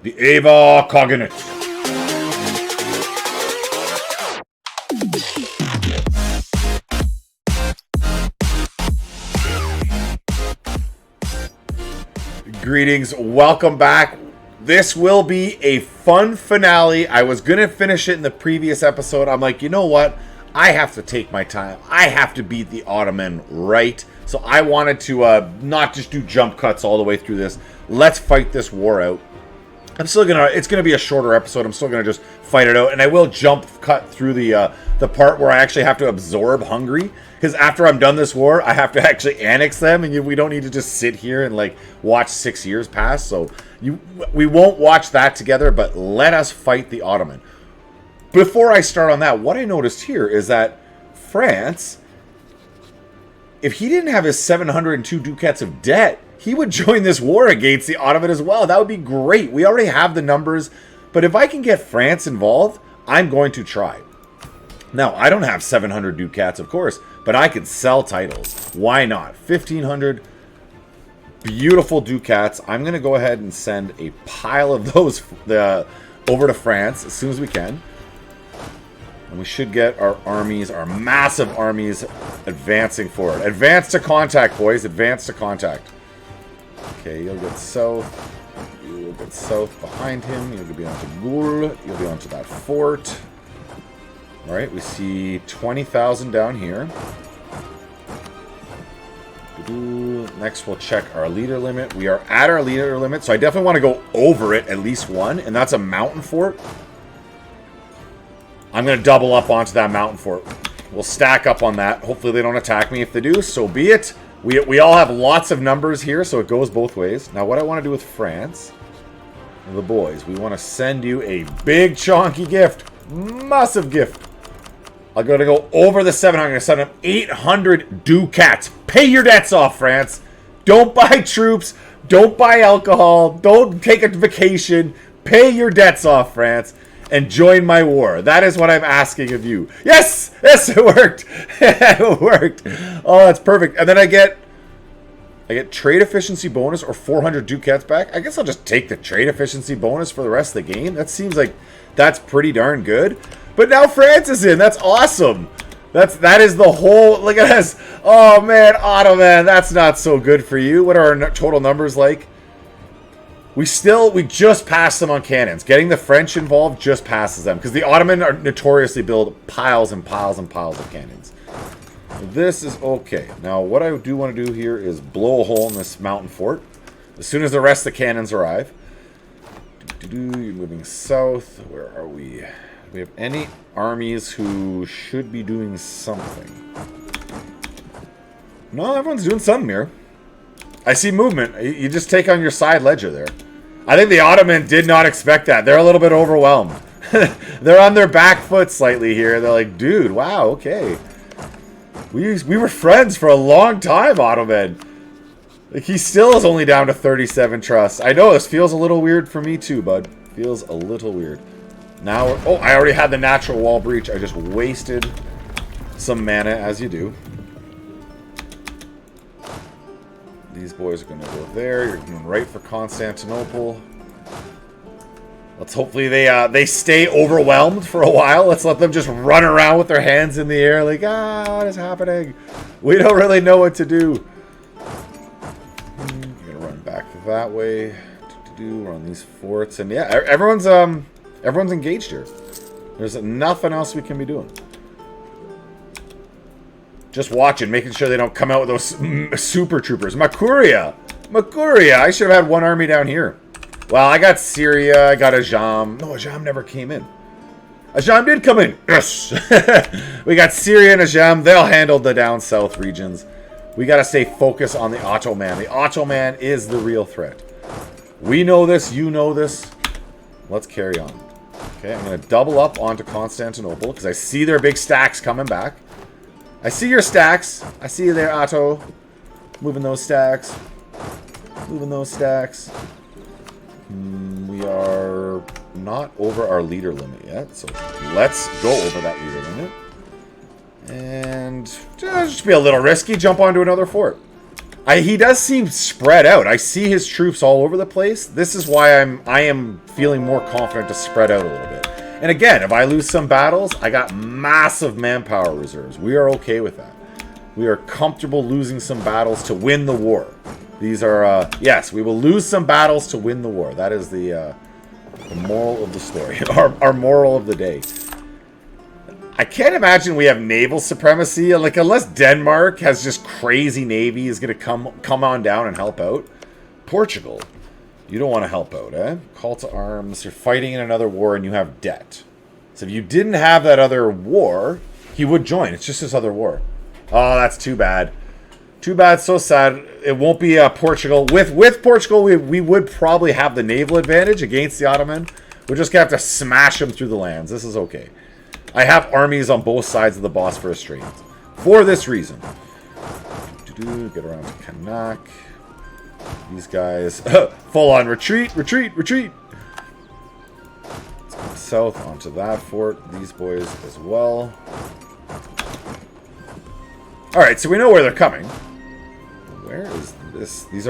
The Avar Khaganate. Greetings, welcome back. This will be a fun finale. I was going to finish it in the previous episode. I'm like, you know what? I have to take my time. I have to beat the Ottoman right. So I wanted to not just do jump cuts all the way through this. Let's fight this war out. It's gonna be a shorter episode. I'm still gonna just fight it out, and I will jump cut through the part where I actually have to absorb Hungary, because after I'm done this war, I have to actually annex them, and we don't need to just sit here and like watch 6 years pass. So we won't watch that together, but let us fight the Ottoman. Before I start on that, what I noticed here is that France, if he didn't have his 702 ducats of debt, he would join this war against the Ottoman as well. That would be great. We already have the numbers, but if I can get France involved, I'm going to try. Now, I don't have 700 ducats, of course, but I can sell titles. Why not? 1,500 beautiful ducats. I'm going to go ahead and send a pile of those over to France as soon as we can. And we should get our armies, our massive armies, advancing forward. Advance to contact, boys. Advance to contact. Okay, you'll get south. You will get south behind him. You'll be onto Gul. You'll be onto that fort. Alright, we see 20,000 down here. Next, we'll check our leader limit. We are at our leader limit, so I definitely want to go over it at least one, and that's a mountain fort. I'm going to double up onto that mountain fort. We'll stack up on that. Hopefully they don't attack me. If they do, so be it. We all have lots of numbers here, so it goes both ways. Now, what I want to do with France, the boys, we want to send you a big, chonky gift. Massive gift. I'm going to go over the 700. I'm going to send them 800 ducats. Pay your debts off, France. Don't buy troops. Don't buy alcohol. Don't take a vacation. Pay your debts off, France, and join my war. That is what I'm asking of you. Yes! Yes, it worked! It worked! Oh, that's perfect. And then I get trade efficiency bonus or 400 ducats back. I guess I'll just take the trade efficiency bonus for the rest of the game. That seems like that's pretty darn good. But now France is in. That's awesome. That is the whole... Look at this. Oh, man. Ottoman. That's not so good for you. What are our total numbers like? We just passed them on cannons. Getting the French involved just passes them, because the Ottoman are notoriously build piles and piles and piles of cannons. This is okay. Now, what I do want to do here is blow a hole in this mountain fort as soon as the rest of the cannons arrive. You're moving south. Where are we? Do we have any armies who should be doing something? No, everyone's doing something here. I see movement. You just take on your side ledger there. I think the Ottoman did not expect that. They're a little bit overwhelmed. They're on their back foot slightly here. They're like, dude, wow, okay. We were friends for a long time, Ottoman. Like, he still is only down to 37 trust. I know, this feels a little weird for me too, bud. Feels a little weird. Now, oh, I already had the natural wall breach. I just wasted some mana, as you do. These boys are going to go there. You're going right for Constantinople. Let's hopefully they stay overwhelmed for a while. Let's let them just run around with their hands in the air like, what is happening? We don't really know what to do. You're going to run back that way. We're on these forts. And yeah, everyone's engaged here. There's nothing else we can be doing. Just watching, making sure they don't come out with those super troopers. Makuria! Makuria! I should have had one army down here. Well, I got Syria, I got Ajam. No, Ajam never came in. Ajam did come in. Yes! We got Syria and Ajam. They'll handle the down south regions. We got to stay focused on the Ottoman. The Ottoman is the real threat. We know this. You know this. Let's carry on. Okay, I'm going to double up onto Constantinople because I see their big stacks coming back. I see your stacks. I see you there, Otto. Moving those stacks. Moving those stacks. We are not over our leader limit yet, so let's go over that leader limit. And just be a little risky, jump onto another fort. He does seem spread out. I see his troops all over the place. This is why I am feeling more confident to spread out a little bit. And again, if I lose some battles, I got massive manpower reserves. We are okay with that. We are comfortable losing some battles to win the war. These are, yes, we will lose some battles to win the war. That is the moral of the story. Our moral of the day. I can't imagine we have naval supremacy. Like, unless Denmark has just crazy navy is going to come on down and help out. Portugal, you don't want to help out, eh? Call to arms. You're fighting in another war and you have debt. So if you didn't have that other war, he would join. It's just this other war. Oh, that's too bad. Too bad, so sad. It won't be Portugal. With Portugal, we would probably have the naval advantage against the Ottoman. We're just going to have to smash them through the lands. This is okay. I have armies on both sides of the Bosphorus Strait. For this reason. Get around to Kanak. These guys. Full on retreat, retreat, retreat. Let's go south onto that fort. These boys as well. Alright, so we know where they're coming. Where is this? These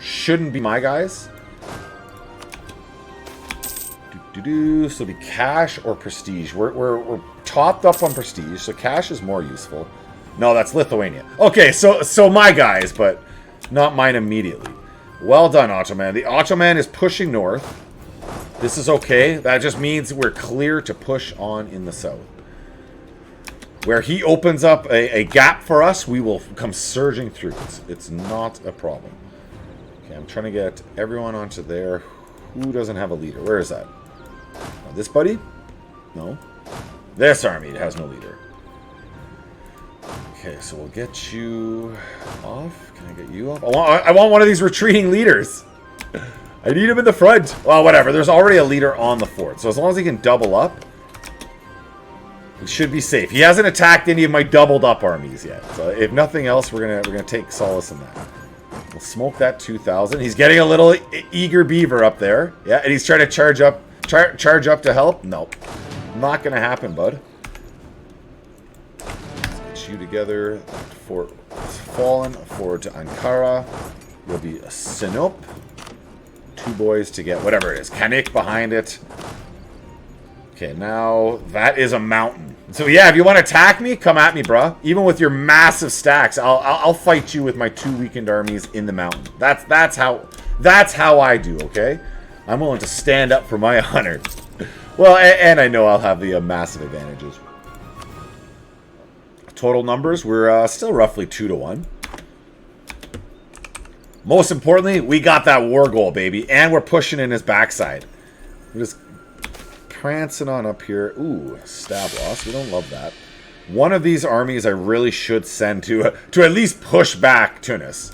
shouldn't be my guys. So it'll be cash or prestige. We're topped up on prestige, so cash is more useful. No, that's Lithuania. Okay, so my guys, but not mine immediately. Well done, Ottoman. The Ottoman is pushing north. This is okay. That just means we're clear to push on in the south. Where he opens up a gap for us, we will come surging through. It's not a problem. Okay, I'm trying to get everyone onto there. Who doesn't have a leader? Where is that? This buddy? No. This army has no leader. Okay, so we'll get you off. Can I get you off? I want one of these retreating leaders. I need him in the front. Well, whatever. There's already a leader on the fort. So as long as he can double up, we should be safe. He hasn't attacked any of my doubled up armies yet. So if nothing else, we're gonna take solace in that. We'll smoke that 2,000. He's getting a little eager beaver up there. Yeah, and he's trying to charge up to help. Nope. Not gonna happen, bud. Let's get you together. Fort is fallen. Forward to Ankara. Will be a Sinop. 2 boys to get whatever it is. Kanik behind it. Okay, now that is a mountain. So yeah, if you want to attack me, come at me, bruh. Even with your massive stacks, I'll fight you with my 2 weakened armies in the mountain. That's how I do. Okay, I'm willing to stand up for my honor. Well, and I know I'll have the massive advantages. Total numbers, we're still roughly 2-1. Most importantly, we got that war goal, baby, and we're pushing in his backside. We're just prancing on up here. Ooh, stab loss. We don't love that. One of these armies I really should send to at least push back Tunis.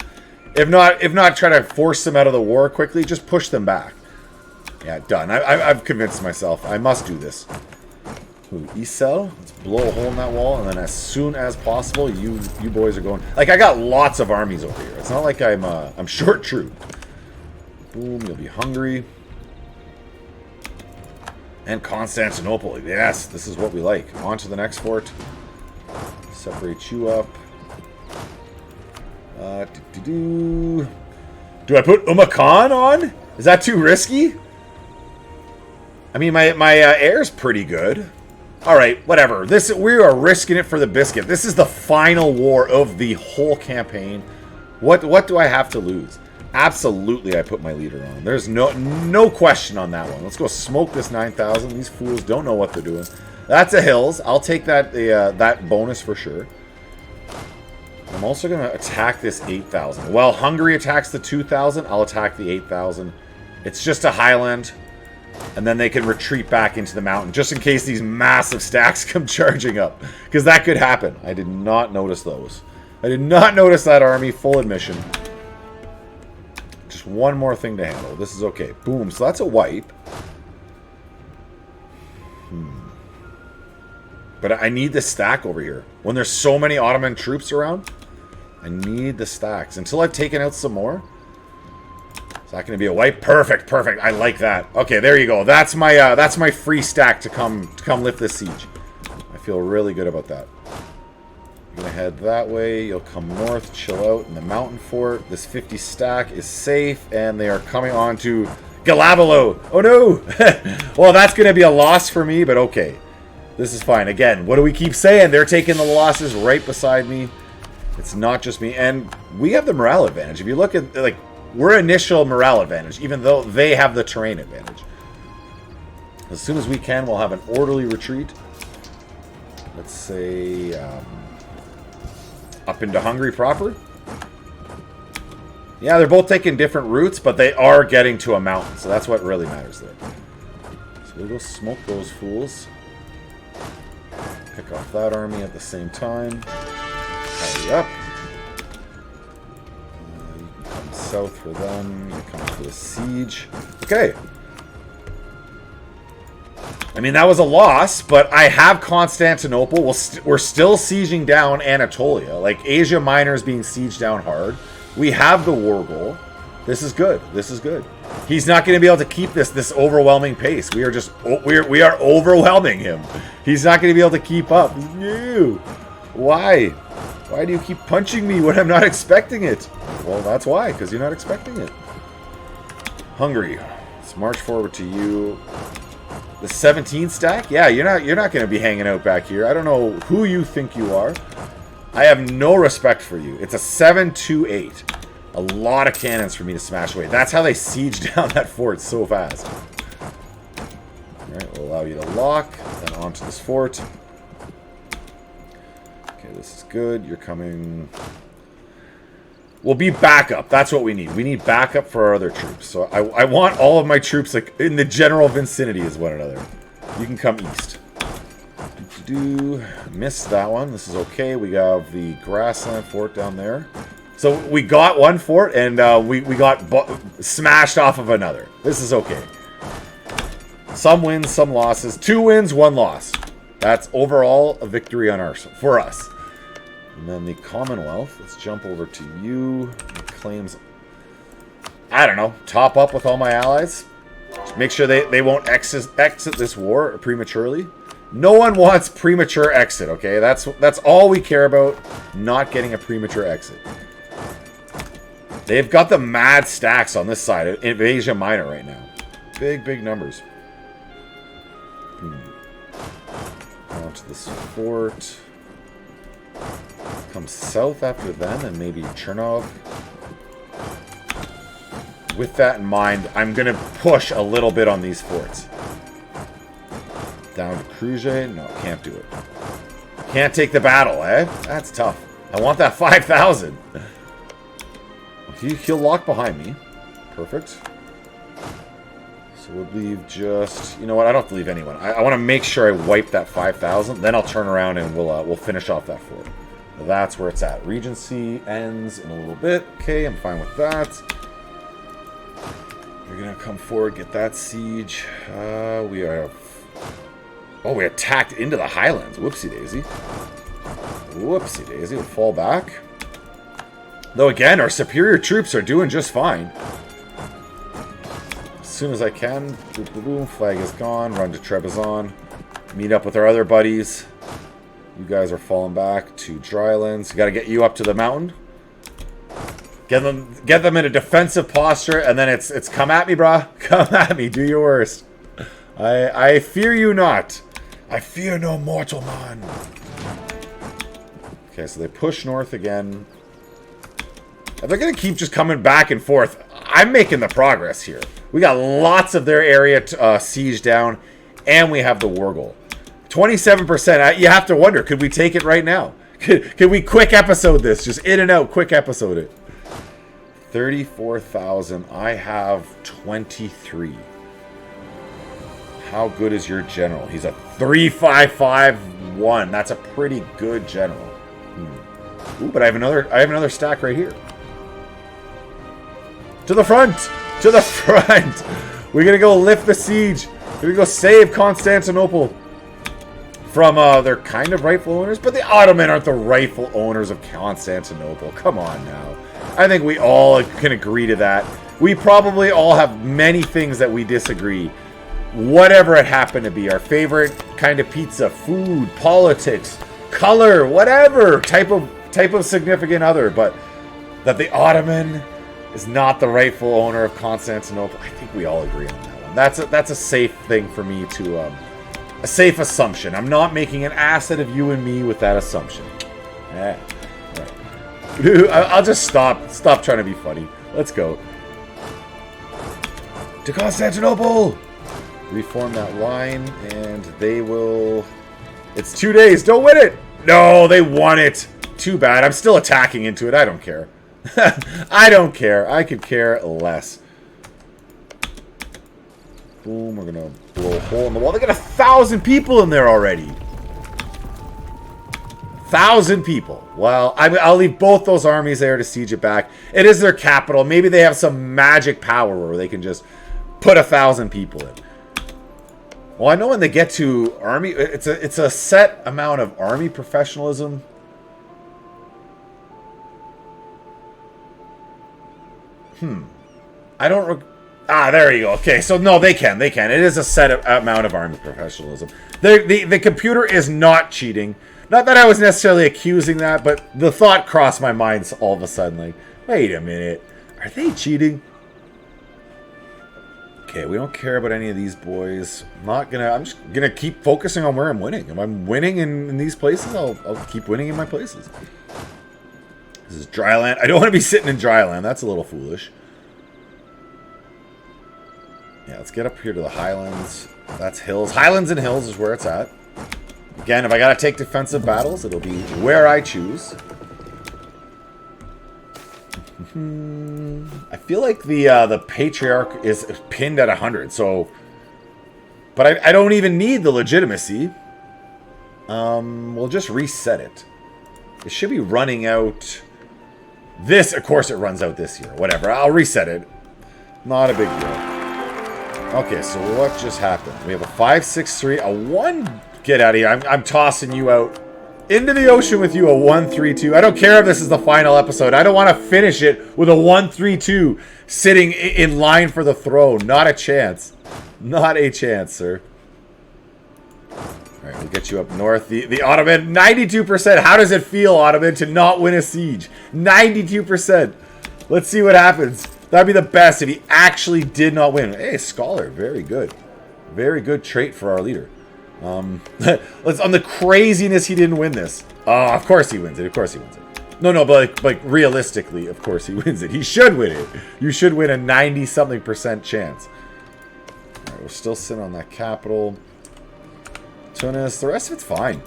If not try to force them out of the war quickly, just push them back. Yeah, done. I've convinced myself. I must do this. Ooh, Isel. Let's blow a hole in that wall, and then as soon as possible, you boys are going. Like, I got lots of armies over here. It's not like I'm short trooped. Boom. You'll be Hungary. And Constantinople. Yes, this is what we like. On to the next fort. Separate you up. Do I put Khan on? Is that too risky? I mean, my air's pretty good. All right, whatever. We are risking it for the biscuit. This is the final war of the whole campaign. What do I have to lose? Absolutely, I put my leader on. There's no question on that one. Let's go smoke this 9,000. These fools don't know what they're doing. That's a hills. I'll take that bonus for sure. I'm also going to attack this 8,000. While Hungary attacks the 2,000, I'll attack the 8,000. It's just a highland. And then they can retreat back into the mountain, just in case these massive stacks come charging up. Because that could happen. I did not notice those. I did not notice that army, full admission. Just one more thing to handle. This is okay. Boom. So that's a wipe. But I need the stack over here. When there's so many Ottoman troops around, I need the stacks. Until I've taken out some more. Is that going to be a wipe? Perfect, perfect. I like that. Okay, there you go. That's my free stack to come lift this siege. I feel really good about that. You're going to head that way. You'll come north, chill out in the mountain fort. This 50 stack is safe, and they are coming on to Galabalo. Oh, no. Well, that's going to be a loss for me, but okay. This is fine. Again, what do we keep saying? They're taking the losses right beside me. It's not just me. And we have the morale advantage. If you look at, like, we're initial morale advantage, even though they have the terrain advantage. As soon as we can, we'll have an orderly retreat. Let's say up into Hungary proper. Yeah, they're both taking different routes, but they are getting to a mountain, so that's what really matters there. So we'll go smoke those fools. Pick off that army at the same time. Hurry up. You can come south for them. You come for the siege. Okay. I mean, that was a loss, but I have Constantinople. We're still sieging down Anatolia. Like, Asia Minor is being sieged down hard. We have the war goal. This is good. This is good. He's not going to be able to keep this overwhelming pace. We are just we are overwhelming him. He's not going to be able to keep up. No. Why? Why do you keep punching me when I'm not expecting it? Well, that's why, because you're not expecting it. Hungary. Let's march forward to you. The 17 stack? Yeah, you're not going to be hanging out back here. I don't know who you think you are. I have no respect for you. It's a 7-2-8. A lot of cannons for me to smash away. That's how they siege down that fort so fast. Alright, we'll allow you to lock. Then onto this fort. Okay, this is good. You're coming... We'll be backup. That's what we need. We need backup for our other troops. So I want all of my troops like in the general vicinity as one another. You can come east. Missed that one. This is okay. We have the grassland fort down there. So we got one fort and we got smashed off of another. This is okay. Some wins, some losses. 2 wins, 1 loss. That's overall a victory on for us. And then the Commonwealth. Let's jump over to you. It claims, I don't know, top up with all my allies. Just make sure they won't exit this war prematurely. No one wants premature exit, okay? That's all we care about, not getting a premature exit. They've got the mad stacks on this side of Asia Minor right now. Big numbers. On to this fort. Come south after them and maybe Chernov. With that in mind, I'm going to push a little bit on these forts. Down to Cruje? No, can't do it. Can't take the battle, eh? That's tough. I want that 5,000. He'll lock behind me. Perfect. So we'll leave just... You know what? I don't have to leave anyone. I want to make sure I wipe that 5,000. Then I'll turn around and we'll finish off that fort. That's where it's at. Regency ends in a little bit. Okay, I'm fine with that. You're going to come forward, get that siege. We are... Oh, we attacked into the highlands. Whoopsie daisy. Whoopsie daisy. We'll fall back. Though again, our superior troops are doing just fine. As soon as I can. Boop, boop, boom. Flag is gone. Run to Trebizond. Meet up with our other buddies. You guys are falling back to Drylands. You got to get you up to the mountain. Get them in a defensive posture, and then it's come at me, brah. Come at me. Do your worst. I fear you not. I fear no mortal man. Okay, so they push north again. If they're going to keep just coming back and forth, I'm making the progress here. We got lots of their area sieged down, and we have the war goal. 27%. You have to wonder, could we take it right now? Could we quick episode this? Just in and out, quick episode it. 34,000. I have 23. How good is your general? He's a 3-5-5-1. That's a pretty good general. Ooh, but I have another stack right here. To the front! To the front! We're gonna go lift the siege. We're gonna go save Constantinople from their kind of rightful owners, but the Ottoman aren't the rightful owners of Constantinople. Come on now. I think we all can agree to that. We probably all have many things that we disagree. Whatever it happened to be, our favorite kind of pizza, food, politics, color, whatever type of significant other, but that the Ottoman is not the rightful owner of Constantinople. I think we all agree on that one. That's a safe thing for me to a safe assumption. I'm not making an ass out of you and me with that assumption. Yeah. Right. I'll just stop trying to be funny. Let's go. To Constantinople! Reform that line, and they will... It's 2 days. Don't win it! No, they won it. Too bad. I'm still attacking into it. I don't care. I don't care. I could care less. Boom. We're going to blow a hole in the wall. They got 1,000 people in there already. 1,000 people. Well, I'll leave both those armies there to siege it back. It is their capital. Maybe they have some magic power where they can just put 1,000 people in. Well, I know when they get to army, it's a set amount of army professionalism. I don't... there you go. Okay, so no, they can. It is a set amount of army professionalism. The computer is not cheating. Not that I was necessarily accusing that, but the thought crossed my mind all of a sudden. Like, wait a minute. Are they cheating? Okay, we don't care about any of these boys. I'm just gonna keep focusing on where I'm winning. If I'm winning in these places, I'll keep winning in my places. This is dry land. I don't want to be sitting in dry land. That's a little foolish. Yeah, let's get up here to the highlands. That's hills. Highlands and hills is where it's at. Again, if I gotta take defensive battles, it'll be where I choose. I feel like the patriarch is pinned at 100, so... But I don't even need the legitimacy. We'll just reset it. It should be running out... This, of course, it runs out this year. Whatever, I'll reset it. Not a big deal. Okay, so what just happened? We have a 5-6-3, a 1... Get out of here. I'm tossing you out into the ocean with you, a 1-3-2. I don't care if this is the final episode. I don't want to finish it with a 1-3-2 sitting in line for the throne. Not a chance. Not a chance, sir. Alright, we'll get you up north. The Ottoman, 92%. How does it feel, Ottoman, to not win a siege? 92%. Let's see what happens. That'd be the best if he actually did not win. Hey, scholar. Very good. Very good trait for our leader. Let's on the craziness he didn't win this. Oh, of course he wins it. Of course he wins it. No, but like realistically, of course he wins it. He should win it. You should win a 90-something% chance. All right, we're still sitting on that capital. Tunis. The rest of it's fine.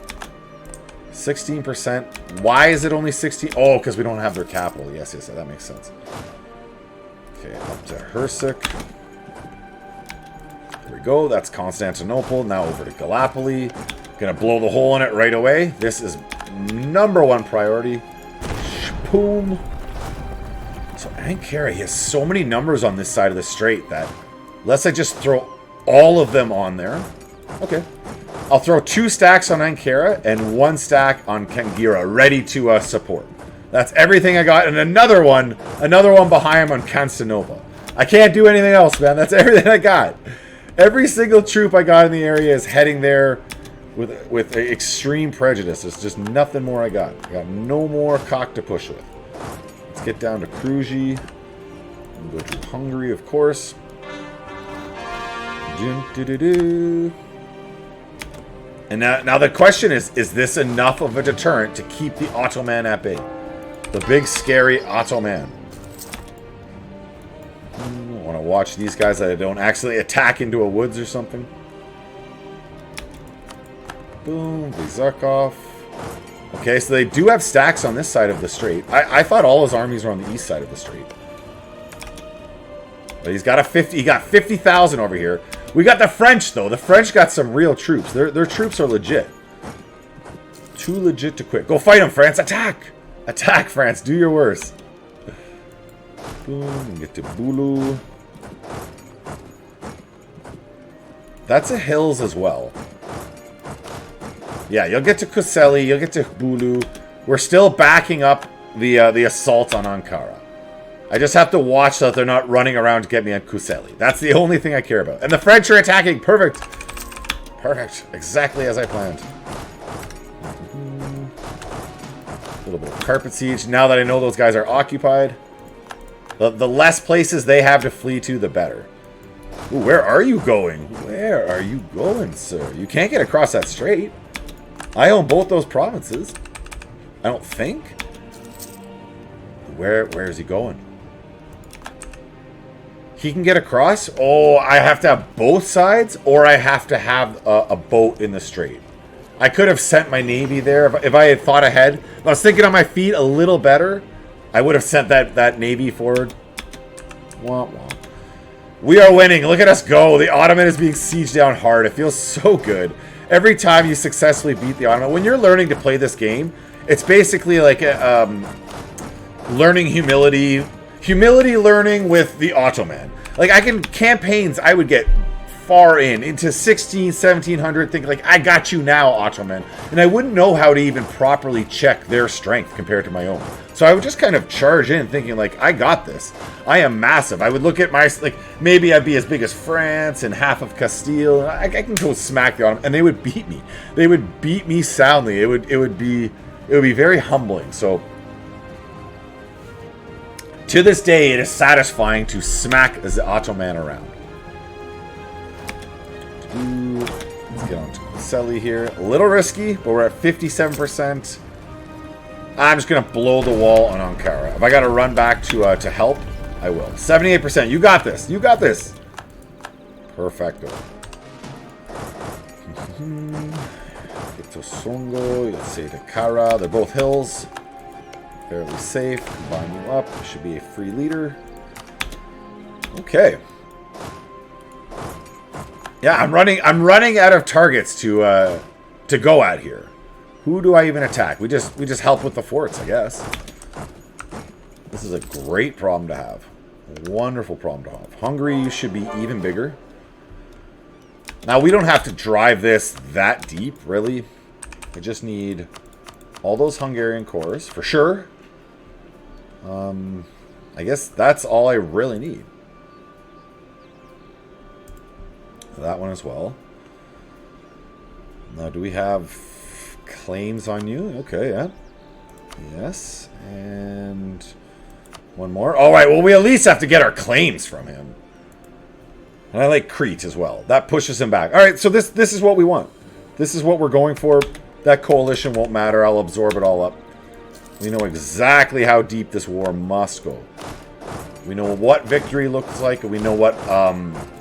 16%. Why is it only 16? Oh, because we don't have their capital. Yes, that makes sense. Okay, up to Hersik. There we go. That's Constantinople. Now over to Gallipoli. Gonna blow the hole in it right away. This is #1 priority. Boom. So Ankara, he has so many numbers on this side of the strait that unless I just throw all of them on there. Okay. I'll throw 2 stacks on Ankara and 1 stack on Kangira ready to support. That's everything I got. And another one behind him on Constantinople. I can't do anything else, man. That's everything I got. Every single troop I got in the area is heading there with extreme prejudice. There's just nothing more I got. I got no more cock to push with. Let's get down to Kruji. We'll go to Hungary, of course. And now the question is this enough of a deterrent to keep the Ottoman at bay? The big, scary Ottoman. I want to watch these guys that I don't actually attack into a woods or something. Boom, Vizarkov. Okay, so they do have stacks on this side of the strait. I thought all his armies were on the east side of the strait. But he got 50,000 over here. We got the French, though. The French got some real troops. Their troops are legit. Too legit to quit. Go fight them, France. Attack! Attack, France. Do your worst. Boom. Get to Bulu. That's a hills as well. Yeah, you'll get to Kuseli. You'll get to Bulu. We're still backing up the assault on Ankara. I just have to watch so that they're not running around to get me on Kuseli. That's the only thing I care about. And the French are attacking. Perfect. Perfect. Exactly as I planned. little bit of carpet siege. Now that I know those guys are occupied, the less places they have to flee to, the better. Ooh, where are you going? Where are you going, sir? You can't get across that strait. I own both those provinces. I don't think. Where is he going? He can get across? Oh, I have to have both sides, or I have to have a boat in the strait. I could have sent my navy there if I had thought ahead. If I was thinking on my feet a little better, I would have sent that navy forward. Womp womp. We are winning. Look at us go. The Ottoman is being sieged down hard. It feels so good. Every time you successfully beat the Ottoman. When you're learning to play this game, it's basically like learning humility. Humility learning with the Ottoman. Like, campaigns I would get far into 16, 1700, think like, I got you now, Ottoman. And I wouldn't know how to even properly check their strength compared to my own. So I would just kind of charge in thinking like, I got this. I am massive. I would look at my, like, maybe I'd be as big as France and half of Castile. I can go smack the Ottoman, and they would beat me. They would beat me soundly. It would be very humbling. So to this day, it is satisfying to smack the Ottoman around. Let's get on to Selly here. A little risky, but we're at 57%. I'm just going to blow the wall on Ankara. If I got to run back to help, I will. 78%. You got this. You got this. Perfecto. Itosongo, let's say Takara. They're both hills. Fairly safe. Combine you up. Should be a free leader. Okay. Yeah, I'm running out of targets to go at here. Who do I even attack? We just help with the forts, I guess. This is a great problem to have. A wonderful problem to have. Hungary should be even bigger. Now, we don't have to drive this that deep, really. I just need all those Hungarian cores, for sure. I guess that's all I really need. That one as well. Now, do we have claims on you? Okay, yeah. Yes, and one more. All right, well, we at least have to get our claims from him. And I like Crete as well. That pushes him back. All right, so this is what we want. This is what we're going for. That coalition won't matter. I'll absorb it all up. We know exactly how deep this war must go. We know what victory looks like, and we know what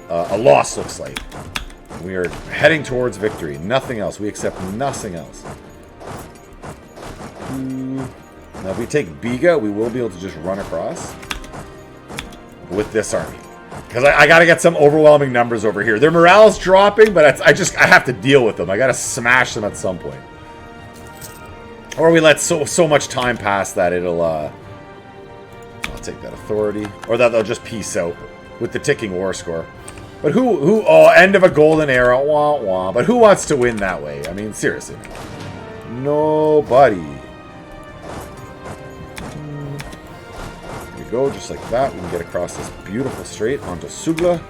a loss looks like. We are heading towards victory. Nothing else. We accept nothing else. Now, if we take Biga, we will be able to just run across with this army. Because I got to get some overwhelming numbers over here. Their morale's dropping, but I have to deal with them. I got to smash them at some point. Or we let so much time pass that it'll... I'll take that authority. Or that they'll just peace out with the ticking war score. But who... Oh, end of a golden era. Wah, wah. But who wants to win that way? I mean, seriously. Nobody. There we go, just like that. We can get across this beautiful strait onto Sugla.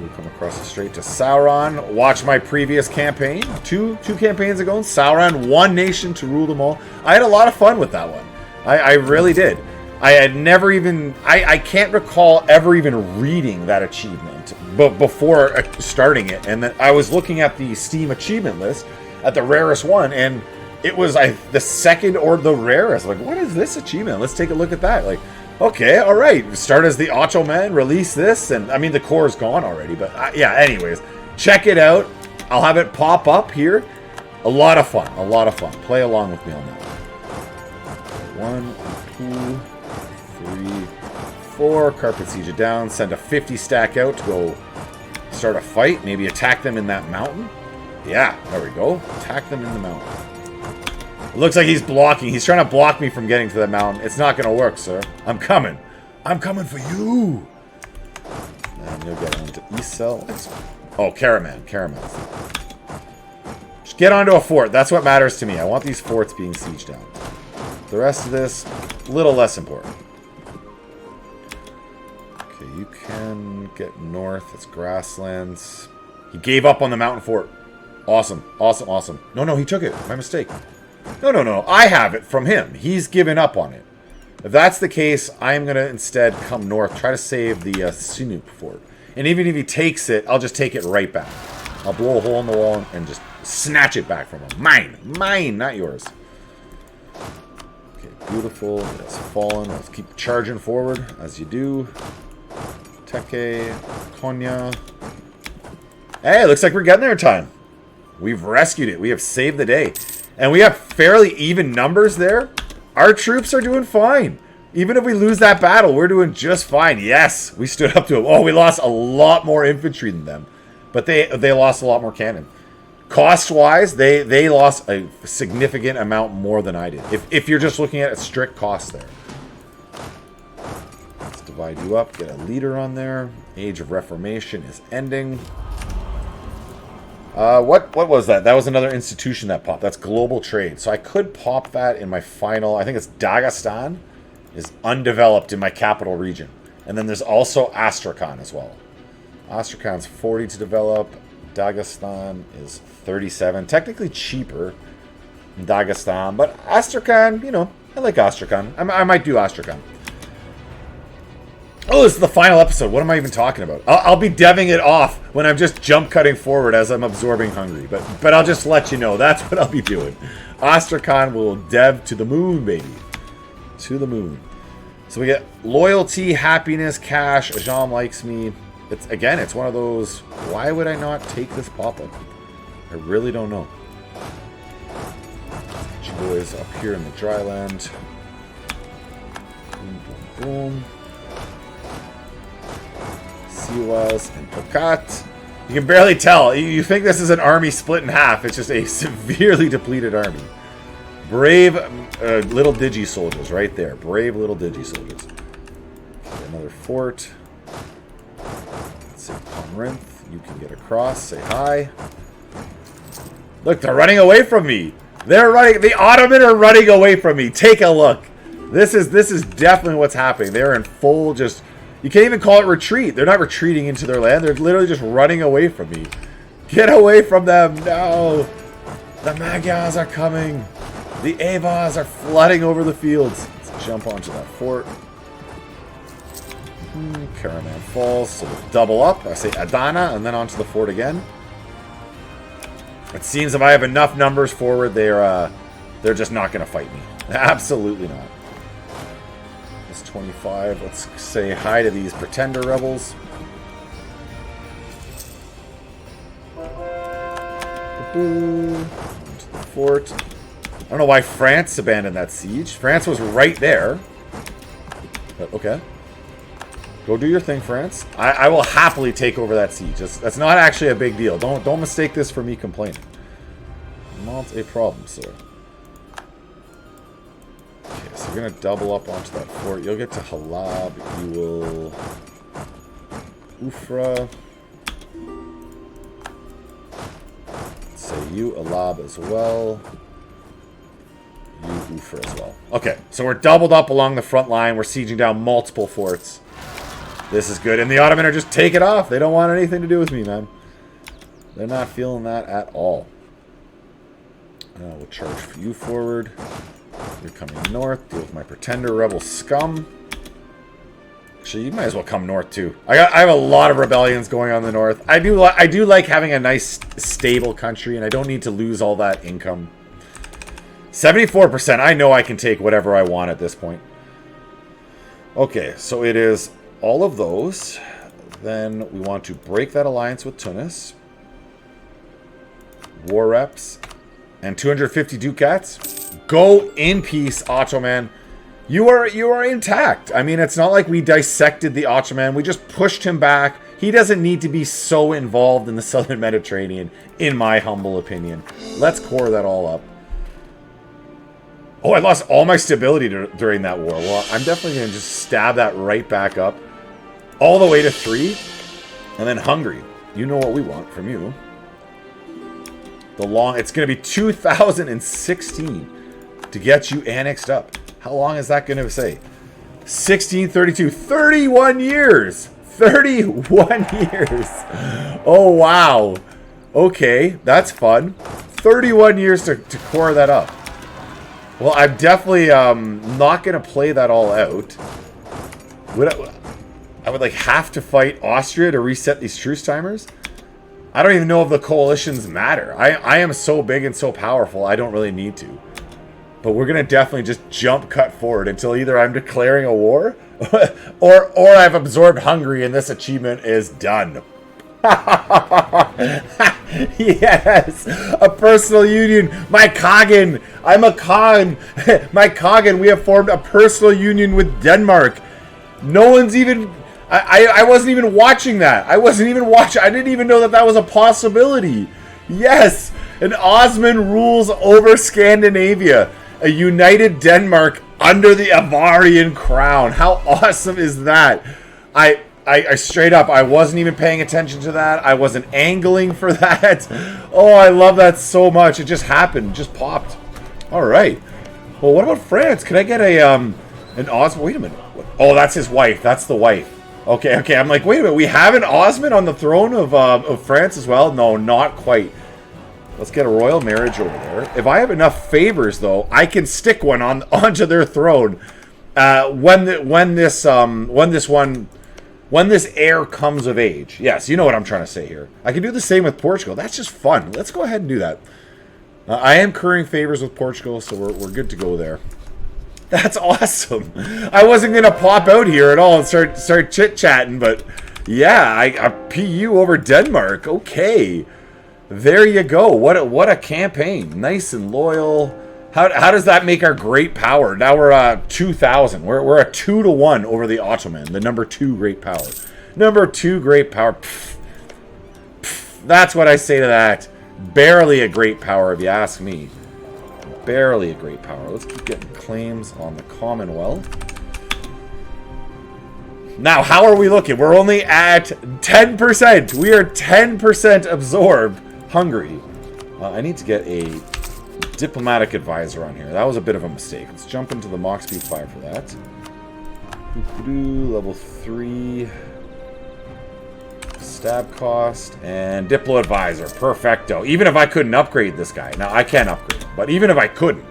We come across the strait to Sauron. Watch my previous campaign. Two campaigns ago. Sauron, one nation to rule them all. I had a lot of fun with that one. I really did. I had never even... I can't recall ever even reading that achievement before starting it. And then I was looking at the Steam achievement list at the rarest one, and it was the second or the rarest. Like, what is this achievement? Let's take a look at that. Like, okay, all right. Start as the Ottoman, release this, and I mean, the core is gone already. But yeah, anyways, check it out. I'll have it pop up here. A lot of fun. A lot of fun. Play along with me on that one. 1, 2, 3, 4. Carpet siege it down. Send a 50 stack out to go start a fight. Maybe attack them in that mountain. Yeah, there we go. Attack them in the mountain. It looks like he's blocking. He's trying to block me from getting to the mountain. It's not going to work, sir. I'm coming. I'm coming for you. And you'll get into Isel. Oh, Karaman. Karaman. Just get onto a fort. That's what matters to me. I want these forts being sieged down. The rest of this, a little less important. Okay, you can get north. It's grasslands. He gave up on the mountain fort. Awesome. Awesome, awesome. No, he took it. My mistake. No, no, no. I have it from him. He's given up on it. If that's the case, I'm going to instead come north, try to save the Sinop fort. And even if he takes it, I'll just take it right back. I'll blow a hole in the wall and just snatch it back from him. Mine. Mine, not yours. Okay, beautiful. It's fallen. Let's keep charging forward, as you do. Teke, Konya. Hey, looks like we're getting there in time. We've rescued it. We have saved the day. And we have fairly even numbers there. Our troops are doing fine. Even if we lose that battle, we're doing just fine. Yes, we stood up to them. Oh, we lost a lot more infantry than them. But they lost a lot more cannon. Cost-wise, they lost a significant amount more than I did. If you're just looking at a strict cost there. Let's divide you up. Get a leader on there. Age of Reformation is ending. What was that? That was another institution that popped. That's global trade. So I could pop that in my final. I think it's Dagestan is undeveloped in my capital region. And then there's also Astrakhan as well. Astrakhan's 40 to develop. Dagestan is 37. Technically cheaper than Dagestan. But Astrakhan, you know, I like Astrakhan. I might do Astrakhan. Oh, this is the final episode. What am I even talking about? I'll be deving it off when I'm just jump cutting forward as I'm absorbing Hungary. But I'll just let you know. That's what I'll be doing. Astrakhan will dev to the moon, baby. To the moon. So we get loyalty, happiness, cash. Ajam likes me. It's one of those, why would I not take this pop-up? I really don't know. Chimo is up here in the dry land. Boom, boom, boom. Siwas and Pokat. You can barely tell. You think this is an army split in half. It's just a severely depleted army. Brave little digi soldiers right there. Brave little digi soldiers. Okay, another fort. Let's say Pomrinth. You can get across. Say hi. Look, they're running away from me. They're running. The Ottoman are running away from me. Take a look. This is definitely what's happening. They're in full just. You can't even call it retreat. They're not retreating into their land. They're literally just running away from me. Get away from them. No. The Magyars are coming. The Avars are flooding over the fields. Let's jump onto that fort. Karaman falls. So we'll double up. I say Adana and then onto the fort again. It seems if I have enough numbers forward, they're just not going to fight me. Absolutely not. 25. Let's say hi to these pretender rebels. Into the fort. I don't know why France abandoned that siege. France was right there. But okay. Go do your thing, France. I will happily take over that siege. That's not actually a big deal. Don't mistake this for me complaining. Not a problem, sir. Okay, so you're going to double up onto that fort. You'll get to Halab. You will... Ufra. Let's say you Alab as well. You Ufra as well. Okay, so we're doubled up along the front line. We're sieging down multiple forts. This is good. And the Ottoman are just take it off. They don't want anything to do with me, man. They're not feeling that at all. We'll charge for you forward. You're coming north. Deal with my pretender rebel scum. Actually, you might as well come north too. I have a lot of rebellions going on in the north. I do like having a nice stable country, and I don't need to lose all that income. 74%. I know I can take whatever I want at this point. Okay, so it is all of those. Then we want to break that alliance with Tunis. War reps. And 250 ducats. Go in peace, Ottoman. You are intact. I mean, it's not like we dissected the Ottoman. We just pushed him back. He doesn't need to be so involved in the southern Mediterranean, in my humble opinion. Let's core that all up. Oh, I lost all my stability during that war. Well, I'm definitely going to just stab that right back up. All the way to 3. And then Hungary. You know what we want from you. It's going to be 2016 to get you annexed up. How long is that going to say? 1632. 31 years. 31 years. Oh, wow. Okay, that's fun. 31 years to core that up. Well, I'm definitely not going to play that all out. I would like have to fight Austria to reset these truce timers. I don't even know if the coalitions matter. I am so big and so powerful, I don't really need to. But we're going to definitely just cut forward until either I'm declaring a war or I've absorbed Hungary and this achievement is done. Yes, a personal union. My Khagan, I'm a Khan. My Khagan, we have formed a personal union with Denmark. No one's even... I wasn't even watching that. I didn't even know that was a possibility. Yes, an Osman rules over Scandinavia. A united Denmark under the Avarian crown. How awesome is that? I straight up, I wasn't even paying attention to that. I wasn't angling for that. Oh, I love that so much. It just happened. Just popped. All right. Well, what about France? Can I get an Osman? Wait a minute. Oh, that's his wife. That's the wife. Okay. I'm like, wait a minute. We have an Osman on the throne of France as well? No, not quite. Let's get a royal marriage over there. If I have enough favors, though, I can stick one onto their throne. When this heir comes of age. Yes, you know what I'm trying to say here. I can do the same with Portugal. That's just fun. Let's go ahead and do that. I am currying favors with Portugal, so we're good to go there. That's awesome. I wasn't going to pop out here at all and start chit-chatting, but yeah, I PU over Denmark. Okay. There you go. What a campaign. Nice and loyal. How does that make our great power? Now we're 2,000. We're a 2-to-1 over the Ottoman, the number 2 great power. Number 2 great power. Pff, pff, that's what I say to that. Barely a great power, if you ask me. Barely a great power. Let's keep getting claims on the Commonwealth. Now, how are we looking? We're only at 10%. We are 10% absorbed. Hungary. I need to get a diplomatic advisor on here. That was a bit of a mistake. Let's jump into the Mox P5 for that. Level 3. Stab cost. And Diplo advisor. Perfecto. Even if I couldn't upgrade this guy. Now, I can upgrade him. But even if I couldn't,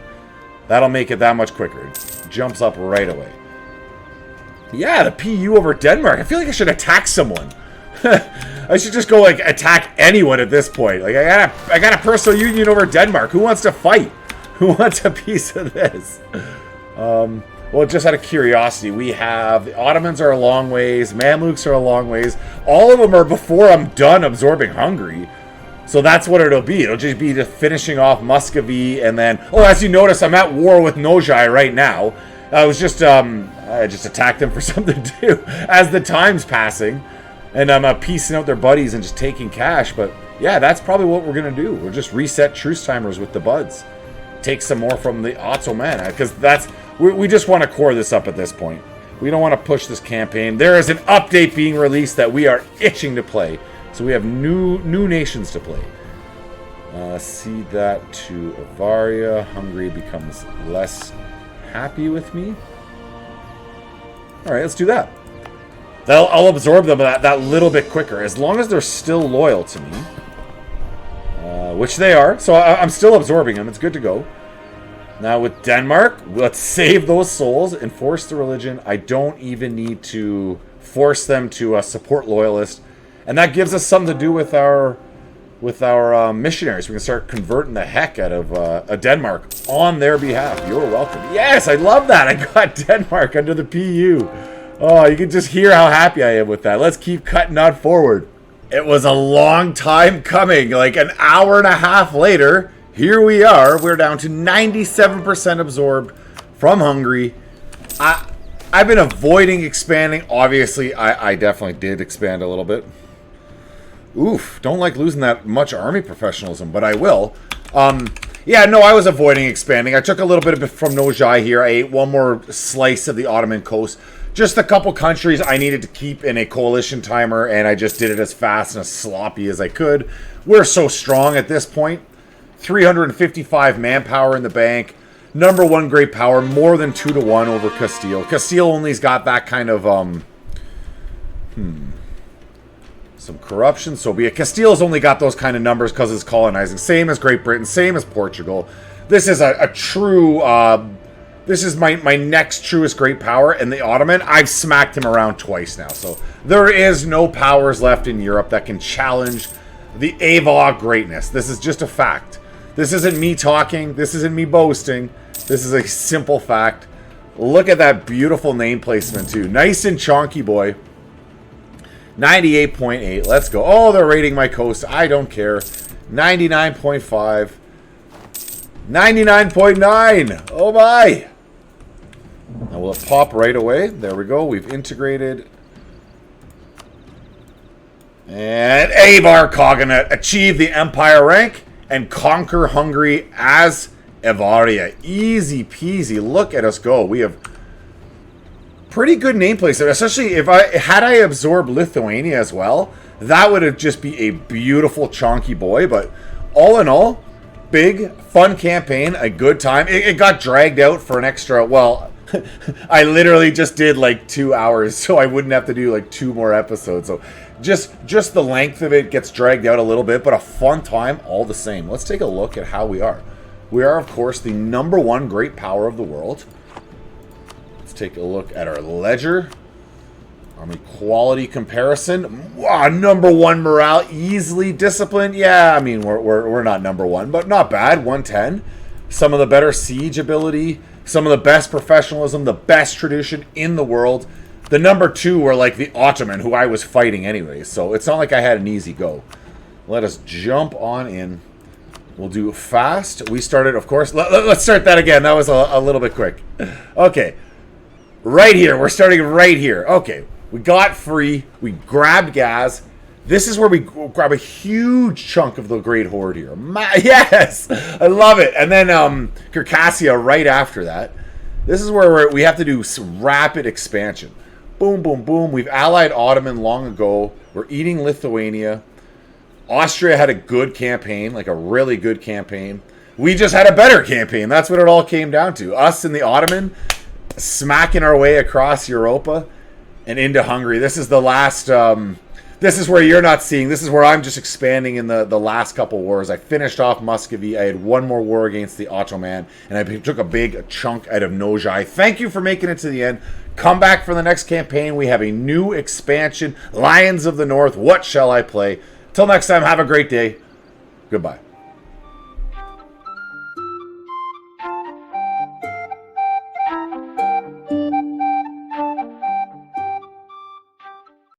that'll make it that much quicker. It jumps up right away. Yeah, the PU over Denmark. I feel like I should attack someone. I should just go like attack anyone at this point. Like I got a personal union over Denmark. Who wants to fight? Who wants a piece of this? Well, just out of curiosity, we have the Ottomans are a long ways, Mamluks are a long ways. All of them are before I'm done absorbing Hungary. So that's what it'll be. It'll just be just finishing off Muscovy and then as you notice, I'm at war with Nojai right now. I was just I just attacked them for something to do as the time's passing. And I'm piecing out their buddies and just taking cash. But yeah, that's probably what we're going to do. We'll just reset truce timers with the buds. Take some more from the Ottoman. Because we just want to core this up at this point. We don't want to push this campaign. There is an update being released that we are itching to play. So we have new nations to play. Cede that to Avaria. Hungary becomes less happy with me. Alright, let's do that. I'll absorb them that little bit quicker, as long as they're still loyal to me. Which they are, so I'm still absorbing them. It's good to go. Now with Denmark, let's save those souls, enforce the religion. I don't even need to force them to support loyalists. And that gives us something to do with our missionaries. We can start converting the heck out of Denmark on their behalf. You're welcome. Yes, I love that. I got Denmark under the PU. Oh, you can just hear how happy I am with that. Let's keep cutting on forward. It was a long time coming. Like an hour and a half later, here we are. We're down to 97% absorbed from Hungary. I've been avoiding expanding. Obviously, I definitely did expand a little bit. Oof, don't like losing that much army professionalism, but I will. Yeah, no, I was avoiding expanding. I took a little bit of it from Nojai here. I ate one more slice of the Ottoman coast. Just a couple countries I needed to keep in a coalition timer, and I just did it as fast and as sloppy as I could. We're so strong at this point. 355 manpower in the bank. Number 1 great power, more than 2-to-1 over Castile. Castile only's got that kind of, some corruption, so be it. Castile's only got those kind of numbers because it's colonizing. Same as Great Britain, same as Portugal. This is a true... this is my next truest great power, and the Ottoman, I've smacked him around twice now. So there is no powers left in Europe that can challenge the Avar greatness. This is just a fact. This isn't me talking. This isn't me boasting. This is a simple fact. Look at that beautiful name placement, too. Nice and chonky, boy. 98.8. Let's go. Oh, they're rating my coast. I don't care. 99.5. 99.9. Oh, my. Now, will it pop right away? There we go. We've integrated. And Avar Khaganate achieve the empire rank and conquer Hungary as Avaria. Easy peasy. Look at us go. We have pretty good nameplates, especially if had I absorbed Lithuania as well. That would have just be a beautiful chonky boy. But all in all, big fun campaign, a good time. It got dragged out for an extra. Well, I literally just did like 2 hours, so I wouldn't have to do like 2 more episodes. So just the length of it gets dragged out a little bit, but a fun time all the same. Let's take a look at how we are. We are, of course, the #1 great power of the world. Let's take a look at our ledger. Army quality comparison. Wow, #1 morale, easily disciplined. Yeah, I mean, we're not #1, but not bad. 110. Some of the better siege ability, some of the best professionalism, the best tradition in the world. The #2 were like the Ottoman, who I was fighting anyway, so it's not like I had an easy go. Let us jump on in. We'll do fast. We started, of course. Let's start that again. That was a little bit quick. Okay. Right here. We're starting right here. Okay. We got free. We grabbed gas. This is where we grab a huge chunk of the Great Horde here. Yes! I love it. And then Circassia right after that. This is where we have to do some rapid expansion. Boom, boom, boom. We've allied Ottoman long ago. We're eating Lithuania. Austria had a good campaign, like a really good campaign. We just had a better campaign. That's what it all came down to. Us and the Ottoman smacking our way across Europa and into Hungary. This is the last... this is where you're not seeing. This is where I'm just expanding in the last couple wars. I finished off Muscovy. I had one more war against the Ottoman, and I took a big chunk out of Nojai. Thank you for making it to the end. Come back for the next campaign. We have a new expansion. Lions of the North. What shall I play? Till next time, have a great day. Goodbye.